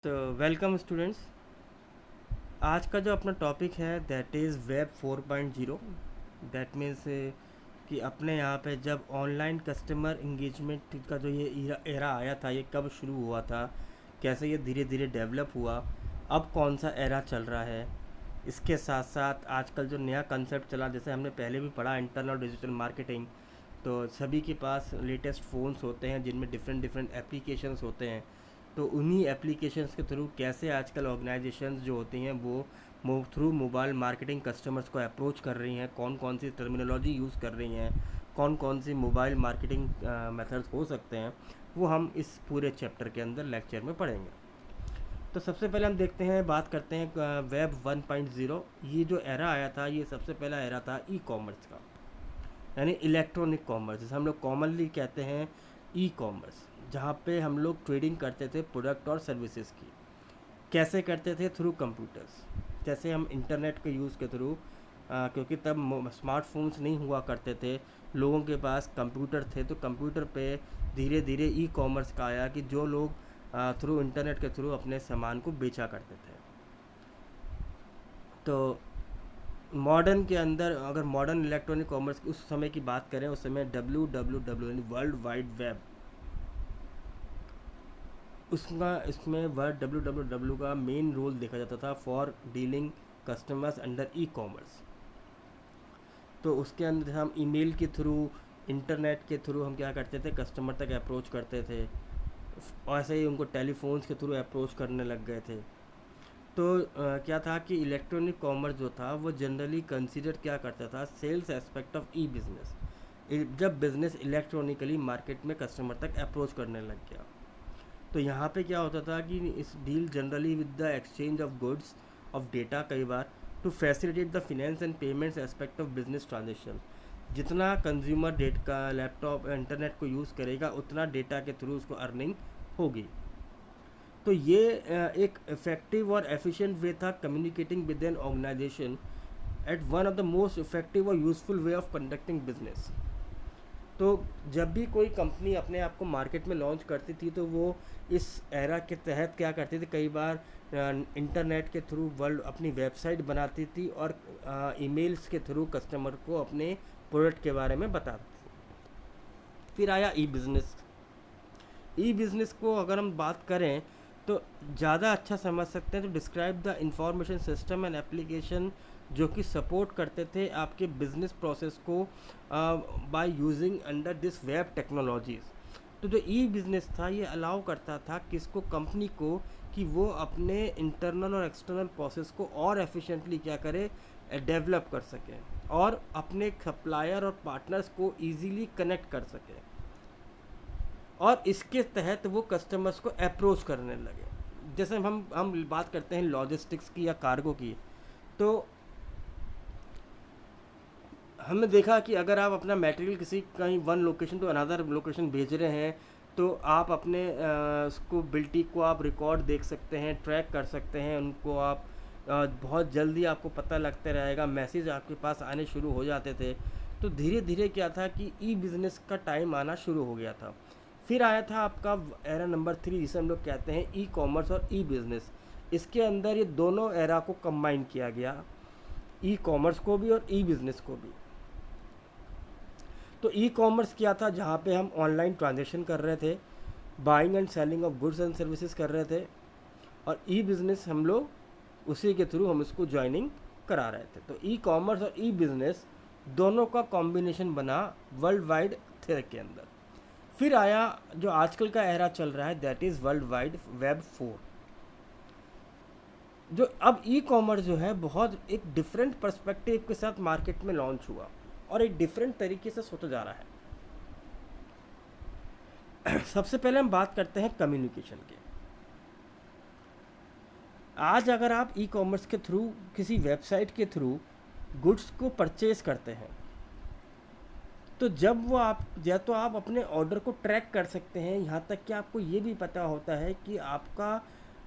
तो welcome students. आज का जो अपना टॉपिक है that is web 4.0। That means कि अपने यहाँ पे जब ऑनलाइन कस्टमर इंगेजमेंट का जो ये एरा आया था, ये कब शुरू हुआ था, कैसे ये धीरे धीरे डेवलप हुआ, अब कौन सा एरा चल रहा है। इसके साथ साथ आजकल जो नया कंसेप्ट चला, जैसे हमने पहले भी पढ़ा, इंटरनल डिजिटल मार्केटिंग। तो सभी के पास लेटेस्ट फ़ोन्स होते हैं जिनमें डिफरेंट डिफरेंट एप्लीकेशंस होते हैं। तो उन्हीं एप्लीकेशंस के थ्रू कैसे आजकल ऑर्गेनाइजेशंस जो होती हैं वो थ्रू मोबाइल मार्केटिंग कस्टमर्स को अप्रोच कर रही हैं, कौन कौन सी टर्मिनोलॉजी यूज़ कर रही हैं, कौन कौन सी मोबाइल मार्केटिंग मेथड्स हो सकते हैं, वो हम इस पूरे चैप्टर के अंदर लेक्चर में पढ़ेंगे। तो सबसे पहले हम देखते हैं, बात करते हैं वेब 1.0। ये जो एरा आया था, ये सबसे पहला एरा था ई कॉमर्स का, यानी इलेक्ट्रॉनिक कॉमर्स, जिसे हम लोग कॉमनली कहते हैं ई कॉमर्स, जहाँ पे हम लोग ट्रेडिंग करते थे प्रोडक्ट और सर्विसेज की। कैसे करते थे? Through computers. जैसे हम इंटरनेट के यूज़ के थ्रू, क्योंकि तब स्मार्टफोन्स नहीं हुआ करते थे, लोगों के पास कंप्यूटर थे, तो कंप्यूटर पे धीरे धीरे ई कॉमर्स का आया कि जो लोग थ्रू इंटरनेट के थ्रू अपने सामान को बेचा करते थे। तो मॉडर्न के अंदर, अगर मॉडर्न इलेक्ट्रॉनिक कॉमर्स उस समय की बात करें, उस समय WWW यानी वर्ल्ड वाइड वेब, उसका इसमें वर्ड WWW का मेन रोल देखा जाता था for dealing customers under e commerce. तो उसके अंदर हम ईमेल के थ्रू, इंटरनेट के थ्रू हम क्या करते थे, कस्टमर तक अप्रोच करते थे। और ऐसे ही उनको टेलीफोन्स के थ्रू अप्रोच करने लग गए थे। तो क्या था कि इलेक्ट्रॉनिक कॉमर्स जो था वो जनरली कंसीडर क्या करता था, sales aspect of e business, जब बिज़नेस इलेक्ट्रॉनिकली मार्केट में कस्टमर तक अप्रोच करने लग गया। तो यहाँ पे क्या होता था कि is deal generally with the exchange of goods, of data, कई बार to facilitate the finance and payments aspect of business transaction. जितना कंज्यूमर डेट का लैपटॉप इंटरनेट को यूज़ करेगा, उतना डेटा के थ्रू उसको अर्निंग होगी। तो ये एक इफ़ेक्टिव और एफिशिएंट वे था communicating with an organization at one of the most effective और useful way of conducting business. तो जब भी कोई कंपनी अपने आप को मार्केट में लॉन्च करती थी, तो वो इस एरा के तहत क्या करती थी, कई बार इंटरनेट के थ्रू वर्ल्ड अपनी वेबसाइट बनाती थी और ईमेल्स के थ्रू कस्टमर को अपने प्रोडक्ट के बारे में बताती थी। फिर आया ई बिज़नेस। ई बिज़नेस को अगर हम बात करें तो ज़्यादा अच्छा समझ सकते हैं, तो describe the information system and application जो कि सपोर्ट करते थे आपके बिजनेस प्रोसेस को by using under this web technologies. तो जो ई बिज़नेस था, ये अलाउ करता था किसको, कंपनी को, कि वो अपने इंटरनल और एक्सटर्नल प्रोसेस को और एफिशिएंटली क्या करे, डेवलप कर सकें, और अपने सप्लायर और पार्टनर्स को ईजीली कनेक्ट कर सकें, और इसके तहत वो कस्टमर्स को अप्रोच करने लगे। जैसे हम बात करते हैं लॉजिस्टिक्स की या कार्गो की, तो हमने देखा कि अगर आप अपना मटेरियल किसी कहीं one location to another location भेज रहे हैं, तो आप अपने उसको बिल्टी को आप रिकॉर्ड देख सकते हैं, ट्रैक कर सकते हैं उनको आप, बहुत जल्दी आपको पता लगता रहेगा, मैसेज आपके पास आने शुरू हो जाते थे। तो धीरे धीरे क्या था कि ई बिज़नेस का टाइम आना शुरू हो गया था। फिर आया था आपका एरा नंबर 3, जिसे हम लोग कहते हैं ई कॉमर्स और ई बिज़नेस। इसके अंदर ये दोनों एरा को कंबाइन किया गया, ई कॉमर्स को भी और ई बिज़नेस को भी। तो ई कॉमर्स क्या था, जहाँ पे हम ऑनलाइन ट्रांजेक्शन कर रहे थे, buying and selling of goods and services कर रहे थे, और ई बिज़नेस हम लोग उसी के थ्रू हम इसको ज्वाइनिंग करा रहे थे। तो ई कॉमर्स और ई बिज़नेस दोनों का कॉम्बिनेशन बना वर्ल्ड वाइड थे के अंदर। फिर आया जो आजकल का एरा चल रहा है, that is world wide web 4। जो अब ई कॉमर्स जो है, बहुत एक डिफरेंट पर्सपेक्टिव के साथ मार्केट में लॉन्च हुआ और एक डिफरेंट तरीके से होता जा रहा है। सबसे पहले हम बात करते हैं कम्युनिकेशन के। आज अगर आप ई कॉमर्स के थ्रू, किसी वेबसाइट के थ्रू गुड्स को परचेज करते हैं, तो जब वो आप, या तो आप अपने ऑर्डर को ट्रैक कर सकते हैं, यहाँ तक कि आपको ये भी पता होता है कि आपका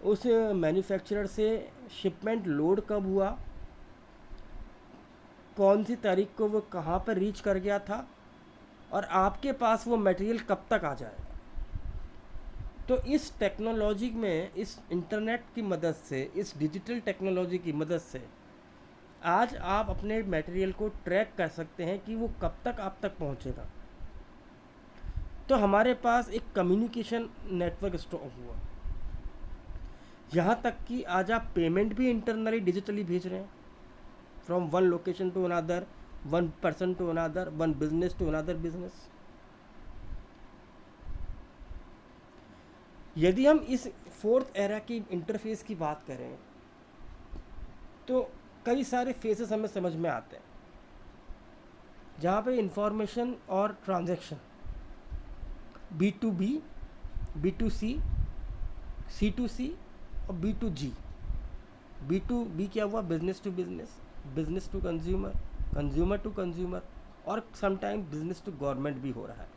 उस मैन्युफैक्चरर से शिपमेंट लोड कब हुआ, कौन सी तारीख को वो कहाँ पर रीच कर गया था, और आपके पास वो मटेरियल कब तक आ जाएगा। तो इस टेक्नोलॉजी में, इस इंटरनेट की मदद से, इस डिजिटल टेक्नोलॉजी की मदद से आज आप अपने मटेरियल को ट्रैक कर सकते हैं कि वो कब तक आप तक पहुंचेगा। तो हमारे पास एक कम्युनिकेशन नेटवर्क स्ट्रॉन्ग हुआ, यहाँ तक कि आज आप पेमेंट भी इंटरनली डिजिटली भेज रहे हैं, from one location to another, one person to another, one business to another business. यदि हम इस फोर्थ एरा की इंटरफेस की बात करें तो कई सारे फेसेस हमें समझ में आते हैं, जहाँ पे इंफॉर्मेशन और ट्रांजैक्शन B2B, B2C, C2C और B2G। B2B क्या हुआ? Business to business, business to consumer, consumer to consumer, और समटाइम बिजनेस टू गवर्नमेंट भी हो रहा है।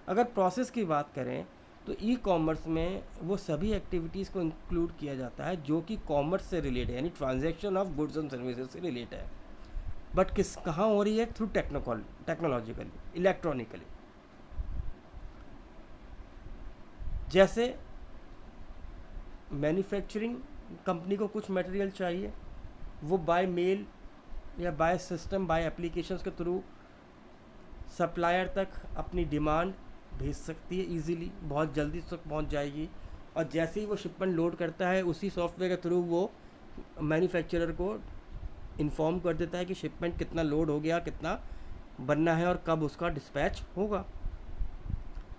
अगर प्रोसेस की बात करें तो ई कॉमर्स में वो सभी एक्टिविटीज़ को इंक्लूड किया जाता है जो कि कॉमर्स से रिलेटेड है, यानी transaction of goods and services से रिलेटेड है, बट कहाँ हो रही है? Through technologically, electronically. जैसे मैन्युफैक्चरिंग कंपनी को कुछ मटेरियल चाहिए, वो बाय मेल या बाय सिस्टम, बाय एप्लीकेशंस के थ्रू सप्लायर तक अपनी डिमांड भेज सकती है इजीली, बहुत जल्दी तक पहुंच जाएगी। और जैसे ही वो शिपमेंट लोड करता है, उसी सॉफ्टवेयर के थ्रू वो मैन्युफैक्चरर को इन्फॉर्म कर देता है कि शिपमेंट कितना लोड हो गया, कितना बनना है और कब उसका डिस्पैच होगा।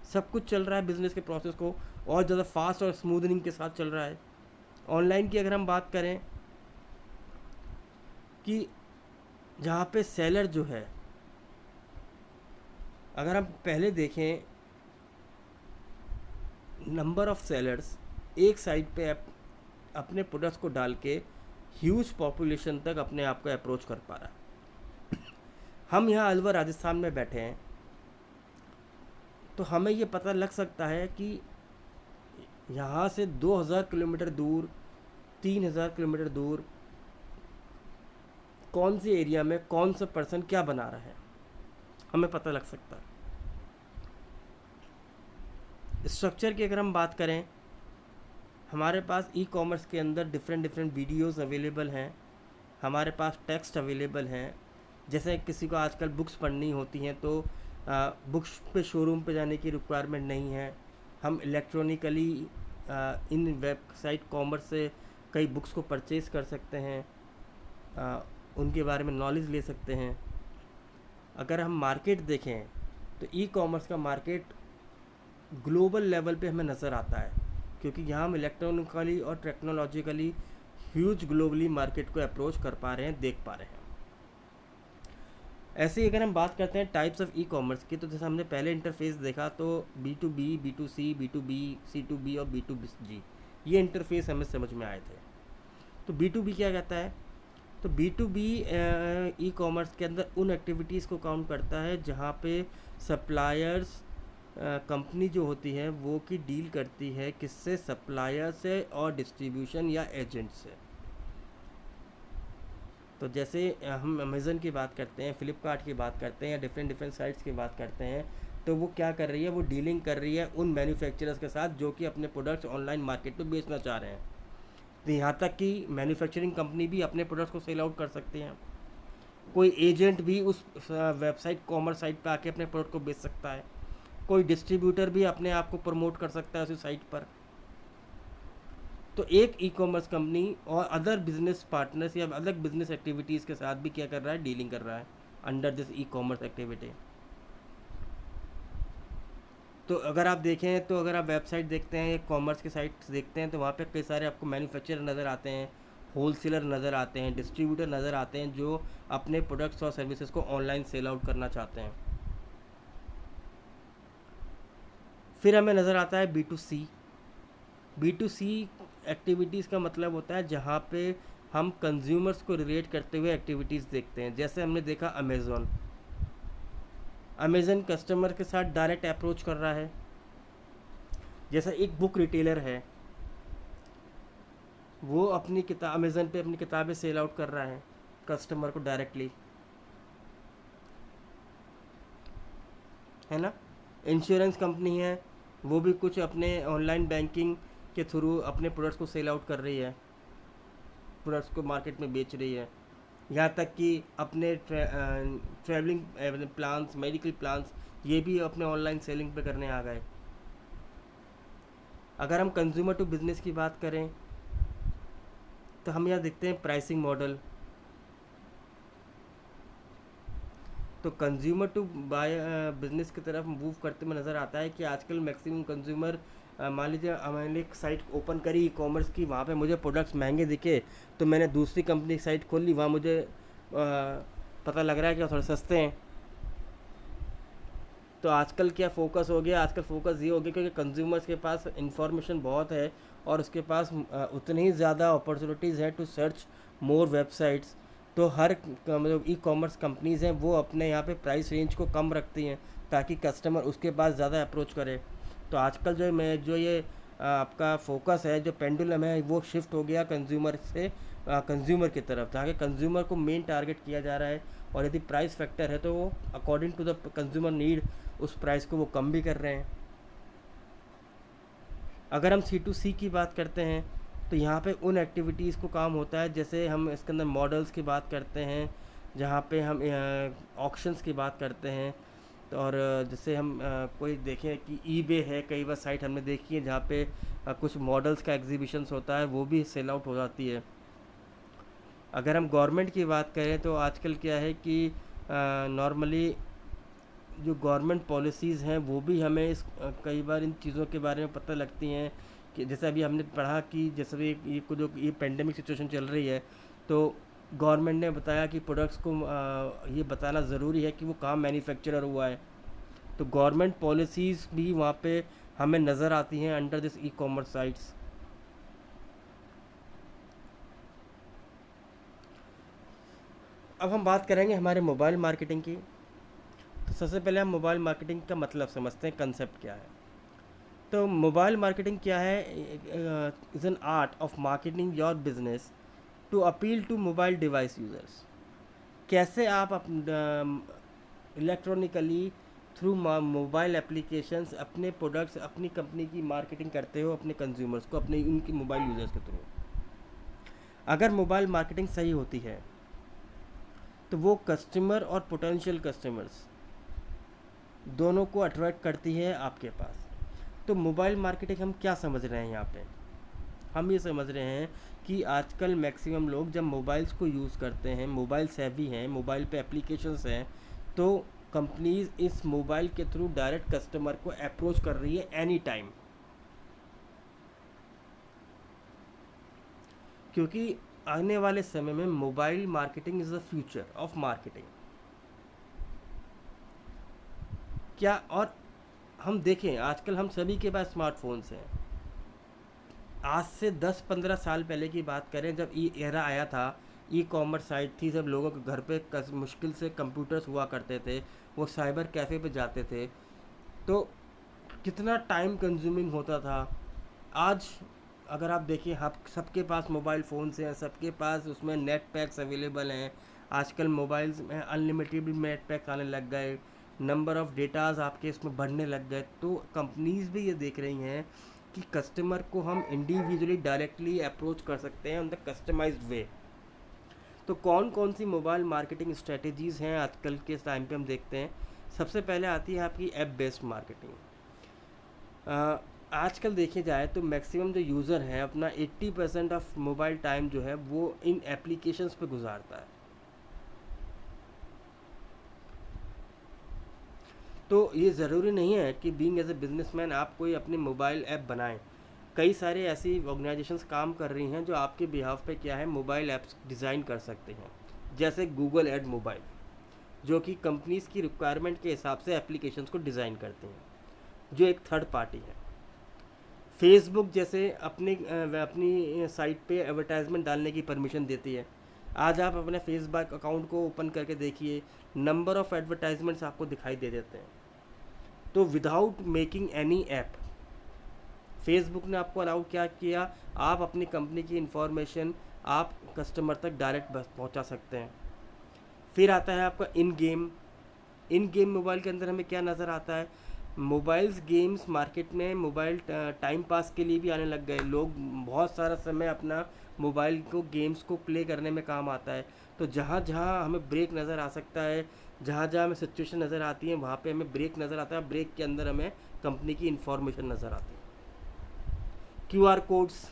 सब कुछ चल रहा है बिजनेस के प्रोसेस को और ज़्यादा फास्ट और स्मूथनिंग के साथ चल रहा है। ऑनलाइन की अगर हम बात करें कि जहाँ पे सेलर जो है, अगर हम पहले देखें नंबर ऑफ सेलर्स एक साइट पे अपने प्रोडक्ट्स को डाल के ह्यूज पॉपुलेशन तक अपने आप को अप्रोच कर पा रहा है। हम यहाँ अलवर राजस्थान में बैठे हैं तो हमें ये पता लग सकता है कि यहाँ से 2000 किलोमीटर दूर, 3000 किलोमीटर दूर कौन सी एरिया में कौन सा पर्सन क्या बना रहा है, हमें पता लग सकता है। स्ट्रक्चर की अगर हम बात करें, हमारे पास ई कॉमर्स के अंदर डिफरेंट वीडियोस अवेलेबल हैं, हमारे पास टेक्स्ट अवेलेबल हैं। जैसे किसी को आजकल बुक्स पढ़नी होती हैं तो बुक्स पे शोरूम पे जाने की रिक्वायरमेंट नहीं है, हम इलेक्ट्रॉनिकली इन वेबसाइट कॉमर्स से कई बुक्स को परचेज़ कर सकते हैं, उनके बारे में नॉलेज ले सकते हैं। अगर हम मार्केट देखें तो ई कॉमर्स का मार्केट ग्लोबल लेवल पे हमें नज़र आता है, क्योंकि यहाँ हम इलेक्ट्रॉनिकली और टेक्नोलॉजिकली ह्यूज ग्लोबली मार्केट को अप्रोच कर पा रहे हैं, देख पा रहे हैं। ऐसे ही अगर हम बात करते हैं टाइप्स ऑफ ई कॉमर्स की, तो जैसे हमने पहले इंटरफेस देखा तो B2B, B2C, B2B, C2B और B2G, ये इंटरफेस हमें समझ में आए थे। तो B2B क्या कहता है? तो B2B ई कॉमर्स के अंदर उन एक्टिविटीज़ को काउंट करता है जहाँ पे सप्लायर्स कंपनी जो होती है वो की डील करती है किससे? सप्लायर से और डिस्ट्रीब्यूशन या एजेंट से। तो जैसे हम अमेज़न की बात करते हैं, फ़्लिपकार्ट की बात करते हैं या डिफरेंट साइट्स की बात करते हैं, तो वो क्या कर रही है? वो डीलिंग कर रही है उन मैन्युफैक्चरर्स के साथ जो कि अपने प्रोडक्ट्स ऑनलाइन मार्केट में बेचना चाह रहे हैं। तो यहाँ तक कि मैन्युफैक्चरिंग कंपनी भी अपने प्रोडक्ट्स को सेल आउट कर सकती हैं, कोई एजेंट भी उस वेबसाइट कॉमर्स साइट पर आके अपने प्रोडक्ट को बेच सकता है, कोई डिस्ट्रीब्यूटर भी अपने आप को प्रमोट कर सकता है उसी साइट पर। तो एक ई कॉमर्स कंपनी और अदर बिजनेस पार्टनर्स या अलग बिजनेस एक्टिविटीज़ के साथ भी क्या कर रहा है? डीलिंग कर रहा है under this e commerce activity. तो अगर आप देखें तो अगर आप वेबसाइट देखते हैं, कॉमर्स के साइट्स देखते हैं, तो वहाँ पे कई सारे आपको मैन्युफैक्चरर नज़र आते हैं, होलसेलर नज़र आते हैं, डिस्ट्रीब्यूटर नज़र आते हैं जो अपने प्रोडक्ट्स और सर्विसेज को ऑनलाइन सेल आउट करना चाहते हैं। फिर हमें नज़र आता है B2C। B2C एक्टिविटीज़ का मतलब होता है जहाँ पे हम कंज्यूमर्स को रिलेट करते हुए एक्टिविटीज़ देखते हैं। जैसे हमने देखा अमेज़न कस्टमर के साथ डायरेक्ट अप्रोच कर रहा है। जैसा एक बुक रिटेलर है, वो अपनी किताब अमेज़न पे अपनी किताबें सेल आउट कर रहा है कस्टमर को डायरेक्टली, है ना। इंश्योरेंस कंपनी है, वो भी कुछ अपने ऑनलाइन बैंकिंग के थ्रू अपने प्रोडक्ट्स को सेल आउट कर रही है, प्रोडक्ट्स को मार्केट में बेच रही है। यहाँ तक कि अपने ट्रैवलिंग प्लान्स, मेडिकल प्लान्स, ये भी अपने ऑनलाइन सेलिंग पे करने आ गए। अगर हम कंज्यूमर टू बिज़नेस की बात करें तो हम यहाँ देखते हैं प्राइसिंग मॉडल। तो कंज्यूमर टू बाय बिज़नेस की तरफ मूव करते हुए नज़र आता है कि आजकल मैक्सिमम कंज्यूमर, मान लीजिए मैंने एक साइट ओपन करी ई कॉमर्स की, वहाँ पे मुझे प्रोडक्ट्स महंगे दिखे तो मैंने दूसरी कंपनी की साइट खोल ली, वहाँ मुझे पता लग रहा है कि थोड़े सस्ते हैं। तो आजकल क्या फ़ोकस हो गया, आजकल फ़ोकस ये हो गया क्योंकि कंज्यूमर्स के पास इंफॉर्मेशन बहुत है और उसके पास उतनी ही ज़्यादा अपॉर्चुनिटीज़ हैं टू सर्च मोर वेबसाइट्स। तो हर मतलब ई कॉमर्स कंपनीज़ हैं वो अपने यहाँ पे प्राइस रेंज को कम रखती हैं ताकि कस्टमर उसके पास ज़्यादा अप्रोच करे। तो आजकल जो ये आपका फोकस है, जो पेंडुलम है, वो शिफ्ट हो गया कंज्यूमर से कंज्यूमर की तरफ, जहाँ के कंज्यूमर को मेन टारगेट किया जा रहा है। और यदि प्राइस फैक्टर है तो वो according to the consumer need उस प्राइस को वो कम भी कर रहे हैं। अगर हम C2C की बात करते हैं तो यहाँ पे उन एक्टिविटीज़ को काम होता है, जैसे हम इसके अंदर मॉडल्स की बात करते हैं, जहाँ पे हम ऑक्शंस की बात करते हैं। तो और जैसे हम कोई देखें कि ईबे है, कई बार साइट हमने देखी है जहाँ पे कुछ मॉडल्स का एग्जीबिशंस होता है, वो भी सेल आउट हो जाती है। अगर हम गवर्नमेंट की बात करें तो आजकल क्या है कि नॉर्मली जो गवर्नमेंट पॉलिसीज़ हैं वो भी हमें कई बार इन चीज़ों के बारे में पता लगती हैं कि जैसे अभी हमने पढ़ा कि जैसे भी ये पेंडेमिक सिचुएशन चल रही है, तो गवर्नमेंट ने बताया कि प्रोडक्ट्स को ये बताना ज़रूरी है कि वो कहाँ मैन्युफैक्चरर हुआ है। तो गवर्नमेंट पॉलिसीज़ भी वहाँ पे हमें नज़र आती हैं under this e commerce sites. अब हम बात करेंगे हमारे मोबाइल मार्केटिंग की। तो सबसे पहले हम मोबाइल मार्केटिंग का मतलब समझते हैं, कंसेप्ट क्या है। तो मोबाइल मार्केटिंग क्या है? Is an art of marketing your business to appeal to mobile device users. कैसे आप इलेक्ट्रॉनिकली थ्रू मोबाइल एप्लीकेशंस अपने प्रोडक्ट्स, अपनी कंपनी की मार्केटिंग करते हो अपने कंज्यूमर्स को, अपने उनकी मोबाइल यूज़र्स के थ्रू। अगर मोबाइल मार्केटिंग सही होती है तो वो कस्टमर और पोटेंशियल कस्टमर्स दोनों को अट्रैक्ट करती है आपके पास। तो मोबाइल मार्केटिंग हम क्या समझ रहे हैं यहाँ पे? हम ये समझ रहे हैं कि आजकल मैक्सिमम लोग जब मोबाइल्स को यूज़ करते हैं, मोबाइल सेवी हैं, मोबाइल पे एप्लीकेशंस हैं, तो कंपनीज इस मोबाइल के थ्रू डायरेक्ट कस्टमर को अप्रोच कर रही है एनी टाइम। क्योंकि आने वाले समय में mobile marketing is the future of marketing. क्या और हम देखें आजकल हम सभी के पास स्मार्टफोन्स हैं। आज से 10-15 साल पहले की बात करें, जब ई एरा आया था, ई कॉमर्स साइट थी, जब लोगों के घर पे मुश्किल से कंप्यूटर्स हुआ करते थे, वो साइबर कैफ़े पे जाते थे, तो कितना टाइम कंज्यूमिंग होता था। आज अगर आप देखिए, आप सबके पास मोबाइल फ़ोन्स हैं, सबके पास उसमें नेट पैक्स अवेलेबल हैं। आजकल मोबाइल्स में अनलिमिटेड नेट पैक्स आने लग गए, नंबर ऑफ़ डेटाज आपके इसमें बढ़ने लग गए। तो कंपनीज भी ये देख रही हैं कि कस्टमर को हम इंडिविजुअली डायरेक्टली अप्रोच कर सकते हैं ऑन द कस्टमाइज्ड वे। तो कौन कौन सी मोबाइल मार्केटिंग स्ट्रेटजीज़ हैं आजकल के टाइम पे हम देखते हैं। सबसे पहले आती है आपकी ऐप बेस्ड मार्केटिंग। आजकल देखी जाए तो मैक्सिमम जो यूज़र हैं अपना 80% ऑफ मोबाइल टाइम जो है वो इन एप्लीकेशंस पे गुजारता है। तो ये ज़रूरी नहीं है कि बीइंग एज ए बिजनेसमैन आप कोई अपनी मोबाइल ऐप बनाएं। कई सारे ऐसी ऑर्गेनाइजेशंस काम कर रही हैं जो आपके बिहाफ पे क्या है मोबाइल ऐप्स डिज़ाइन कर सकते हैं, जैसे गूगल एड मोबाइल, जो कि कंपनीज़ की रिक्वायरमेंट के हिसाब से एप्लीकेशंस को डिज़ाइन करते हैं, जो एक थर्ड पार्टी है। फेसबुक जैसे अपनी साइट पे एडवर्टाइजमेंट डालने की परमिशन देती है। आज आप अपने फेसबुक अकाउंट को ओपन करके देखिए, नंबर ऑफ़ एडवर्टाइजमेंट्स आपको दिखाई दे देते हैं। तो without making any app, Facebook ने आपको अलाउ क्या किया, आप अपनी कंपनी की इंफॉर्मेशन आप कस्टमर तक डायरेक्ट बस पहुंचा सकते हैं। फिर आता है आपका इन गेम मोबाइल के अंदर हमें क्या नज़र आता है मोबाइल्स गेम्स मार्केट में मोबाइल टाइम पास के लिए भी आने लग गए। लोग बहुत सारा समय अपना मोबाइल को गेम्स को प्ले करने में काम आता है। तो जहाँ जहाँ हमें ब्रेक नज़र आ सकता है, जहाँ जहाँ हमें सिचुएशन नज़र आती है, वहाँ पे हमें ब्रेक नज़र आता है। ब्रेक के अंदर हमें कंपनी की इंफॉर्मेशन नज़र आती है। क्यूआर कोड्स,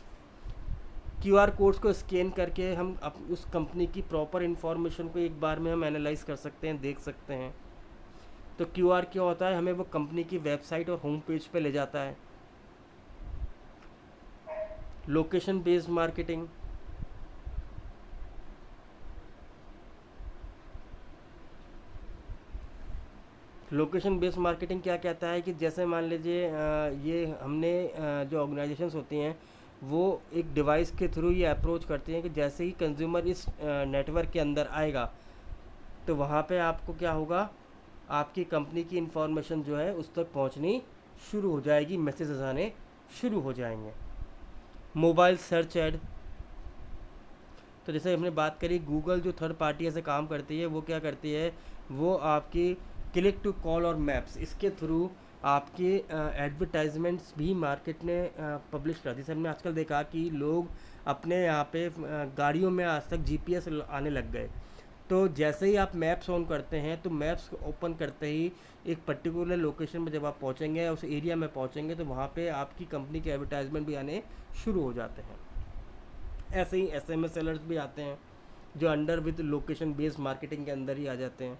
क्यूआर कोड्स को स्कैन करके हम उस कंपनी की प्रॉपर इन्फॉर्मेशन को एक बार में हम एनालाइज कर सकते हैं, देख सकते हैं। तो क्यूआर क्या होता है, हमें वो कंपनी की वेबसाइट और होम पेज पे ले जाता है। Location based marketing, location based marketing क्या कहता है कि जैसे मान लीजिए ये हमने जो ऑर्गेनाइजेशंस होती हैं वो एक डिवाइस के थ्रू ये अप्रोच करती हैं कि जैसे ही कंज्यूमर इस नेटवर्क के अंदर आएगा तो वहाँ पे आपको क्या होगा, आपकी कंपनी की इंफॉर्मेशन जो है उस तक पहुँचनी शुरू हो जाएगी, मैसेजेस आने शुरू हो जाएंगे। मोबाइल सर्च ऐड, तो जैसे हमने बात करी गूगल जो थर्ड पार्टी ऐसे काम करती है, वो क्या करती है, वो आपकी क्लिक टू कॉल और मैप्स इसके थ्रू आपके एडवर्टाइजमेंट्स भी मार्केट में पब्लिश करती है। जैसे हमने आजकल देखा कि लोग अपने यहाँ पे गाड़ियों में आज तक जीपीएस आने लग गए। तो जैसे ही आप मैप्स ऑन करते हैं तो मैप्स ओपन करते ही एक पर्टिकुलर लोकेशन पर जब आप पहुँचेंगे, उस एरिया में पहुँचेंगे, तो वहाँ पे आपकी कंपनी के एडवर्टाइजमेंट भी आने शुरू हो जाते हैं। ऐसे ही एसएमएस सेलर्स भी आते हैं जो under with location based marketing के अंदर ही आ जाते हैं।